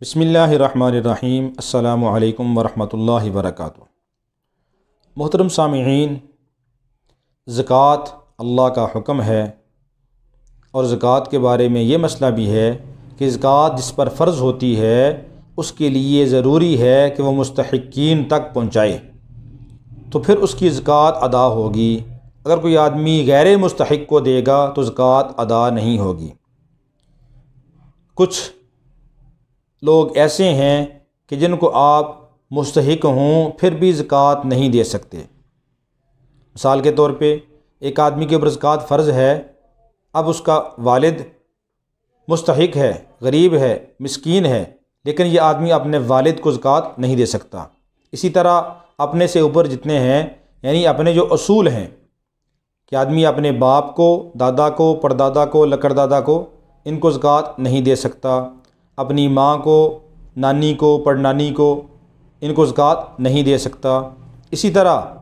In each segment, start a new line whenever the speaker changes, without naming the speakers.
बिस्मिल्लाहिर्रहमानिर्रहीम। अस्सलामु अलैकुम वरहमतुल्लाहि वबरकातुहू। मोहतरम सामिईन, ज़कात अल्लाह का हुक्म है और ज़कात के बारे में ये मसला भी है कि ज़कात जिस पर फ़र्ज़ होती है उसके लिए ज़रूरी है कि वह मुस्तहिक़ीन तक पहुँचाए, तो फिर उसकी ज़कात अदा होगी। अगर कोई आदमी गैर मुस्तहिक़ को देगा तो ज़कात अदा नहीं होगी। कुछ लोग ऐसे हैं कि जिनको आप मुस्तहिक़ हों फिर भी ज़कात नहीं दे सकते। मिसाल के तौर पे एक आदमी के ऊपर ज़कात फ़र्ज़ है, अब उसका वालिद मुस्तहिक़ है, गरीब है, मिस्कीन है, लेकिन ये आदमी अपने वालिद को ज़कात नहीं दे सकता। इसी तरह अपने से ऊपर जितने हैं, यानी अपने जो असूल हैं कि आदमी अपने बाप को, दादा को, परदादा को, लकड़दादा को, इनको ज़कात नहीं दे सकता। अपनी माँ को, नानी को, पड़नानी को, इनको ज़कात नहीं दे सकता। इसी तरह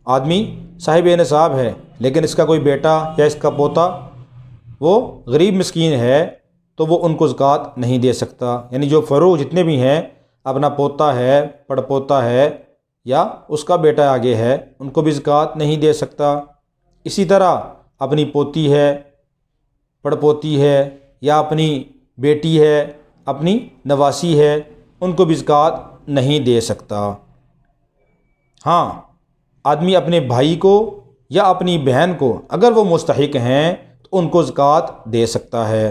आदमी साहिब निसाब है लेकिन इसका कोई बेटा या इसका पोता वो गरीब मिस्कीन है तो वो उनको ज़कात नहीं दे सकता। यानी जो फ़रोग़ जितने भी हैं, अपना पोता है, पड़पोता है या उसका बेटा आगे है, उनको भी ज़कात नहीं दे सकता। इसी तरह अपनी पोती है, पड़पोती है या अपनी बेटी है, अपनी नवासी है, उनको भी ज़कात नहीं दे सकता। हाँ, आदमी अपने भाई को या अपनी बहन को अगर वो मुस्तहिक़ हैं तो उनको ज़कात दे सकता है।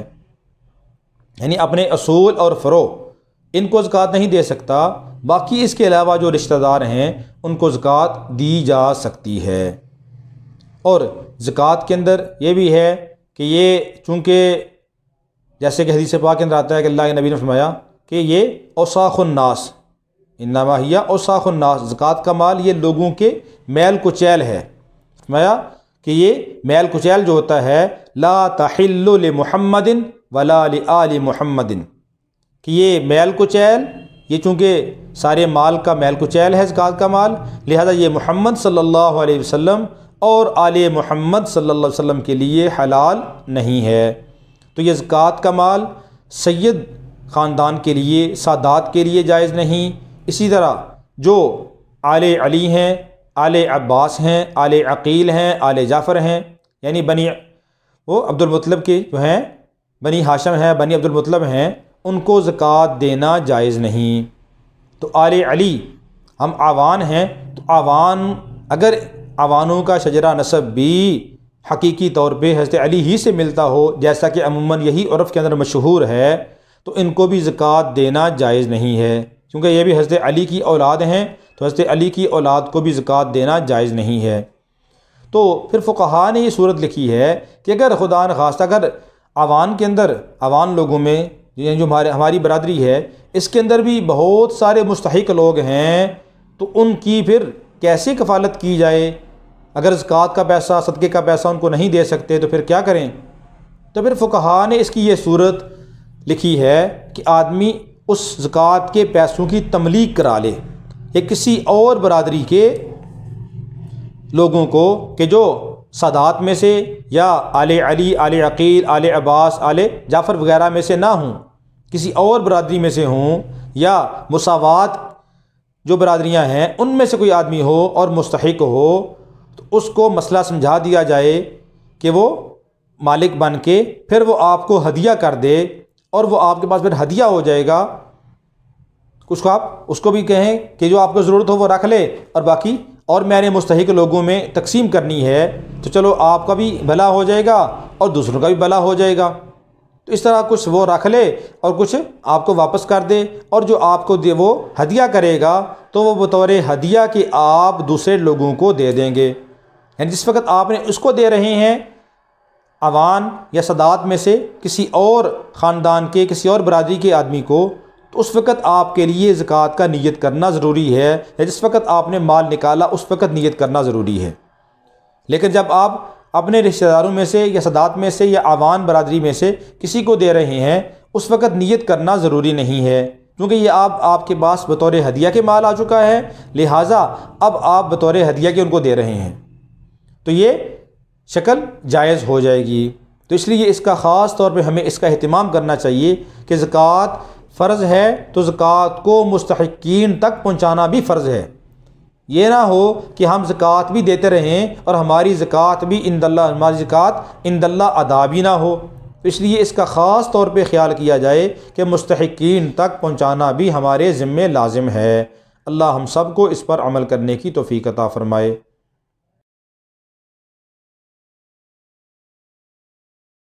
यानी अपने असूल और फ़रोग़ इनको ज़कात नहीं दे सकता, बाकी इसके अलावा जो रिश्तेदार हैं उनको ज़कात दी जा सकती है। और ज़कात के अंदर ये भी है कि ये चूँकि जैसे कि हदीस पाक के अंदर आता है कि अल्लाह के नबी ने फरमाया कि ये औसाखुन्नास इन्नमा हिया औसाखुन्नास, ज़कात का माल ये लोगों के मैल कुचैल है। फरमाया कि ये मैल कुचैल जो होता है, ला तहिल्लु लि मुहम्मदिन वला लि आलि मुहम्मदिन, कि ये मैल कुचैल, ये चूँकि सारे माल का मैल कुचैल है ज़कात का माल, लिहाजा ये मोहम्मद सल्लल्लाहु अलैहि वसल्लम और आले मोहम्मद सल्लल्लाहु अलैहि वसल्लम के लिए हलाल नहीं है। तो ये ज़कात का माल सैयद ख़ानदान के लिए, सादात के लिए जायज़ नहीं। इसी तरह जो आले अली हैं, आले अब्बास हैं, आले अक़ील हैं, आले जाफ़र हैं, यानी बनी वो अब्दुल मुत्तलिब के जो हैं, बनी हाशम हैं, बनी अब्दुल मुत्तलिब हैं, उनको ज़कात देना जायज़ नहीं। तो आले अली हम आवान हैं, तो आवान अगर आवानों का शजरा नसब भी हकीकी तौर पे हज़रत अली ही से मिलता हो, जैसा कि अमूमन यही उर्फ़ के अंदर मशहूर है, तो इनको भी ज़कात देना जायज़ नहीं है। क्योंकि ये भी हज़रत अली की औलाद हैं, तो हज़रत अली की औलाद को भी ज़कात देना जायज़ नहीं है। तो फिर फ़ुक़हा ने ये सूरत लिखी है कि अगर खुदा न ख़ास्ता अगर आवान के अंदर, आवान लोगों में जो हमारी बरादरी है, इसके अंदर भी बहुत सारे मुस्तहिक़ लोग हैं, तो उनकी फिर कैसे कफ़ालत की जाए? अगर ज़कात का पैसा, सदक़े का पैसा उनको नहीं दे सकते तो फिर क्या करें? तो फिर फ़ुक़हा ने इसकी ये सूरत लिखी है कि आदमी उस ज़कात के पैसों की तमलीक करा ले या किसी और बरादरी के लोगों को, कि जो सादात में से या आले अली, आले अक़ील, आले अब्बास, आले जाफ़र वगैरह में से ना हों, किसी और बरादरी में से हों, या मुसावात जो बरादरियाँ हैं उनमें से कोई आदमी हो और मुस्तहिक़ हो, तो उसको मसला समझा दिया जाए कि वो मालिक बन के फिर वो आपको हदिया कर दे और वो आपके पास फिर हदिया हो जाएगा। कुछ आप उसको भी कहें कि जो आपको ज़रूरत हो वो रख ले और बाकी और मैंने मुस्तहिक़ लोगों में तकसीम करनी है, तो चलो आपका भी भला हो जाएगा और दूसरों का भी भला हो जाएगा। तो इस तरह कुछ वो रख ले और कुछ आपको वापस कर दे, और जो आपको दे वो हदिया करेगा तो वो बतौर हदिया कि आप दूसरे लोगों को दे देंगे। यानी जिस वक्त आपने उसको दे रहे हैं अवान या सदात में से किसी और ख़ानदान के, किसी और बरादरी के आदमी को, तो उस वक़्त आपके लिए ज़कात का नियत करना ज़रूरी है, या जिस वक़्त आपने माल निकाला उस वक़्त नियत करना ज़रूरी है। लेकिन जब आप अपने रिश्तेदारों में से या सदात में से या आवान बरादरी में से किसी को दे रहे हैं, उस वक़्त नियत करना ज़रूरी नहीं है, क्योंकि ये आपके पास बतौर हदिया के माल आ चुका है, लिहाजा अब आप बतौर हदिया के उनको दे रहे हैं, तो ये शक्ल जायज़ हो जाएगी। तो इसलिए इसका ख़ास तौर पे हमें इसका एहतिमाम करना चाहिए कि ज़कात फ़र्ज़ है तो ज़कात को मुस्तहिक़ीन तक पहुँचाना भी फ़र्ज़ है। ये ना हो कि हम ज़कात भी देते रहें और हमारी ज़कात इंदल्ला अदा भी ना हो। तो इसलिए इसका ख़ास तौर पे ख्याल किया जाए कि मुस्तहिक़ीन तक पहुँचाना भी हमारे ज़िम्मे लाज़िम है। अल्लाह हम सब को इस पर अमल करने की तौफ़ीक़ अता फ़रमाए।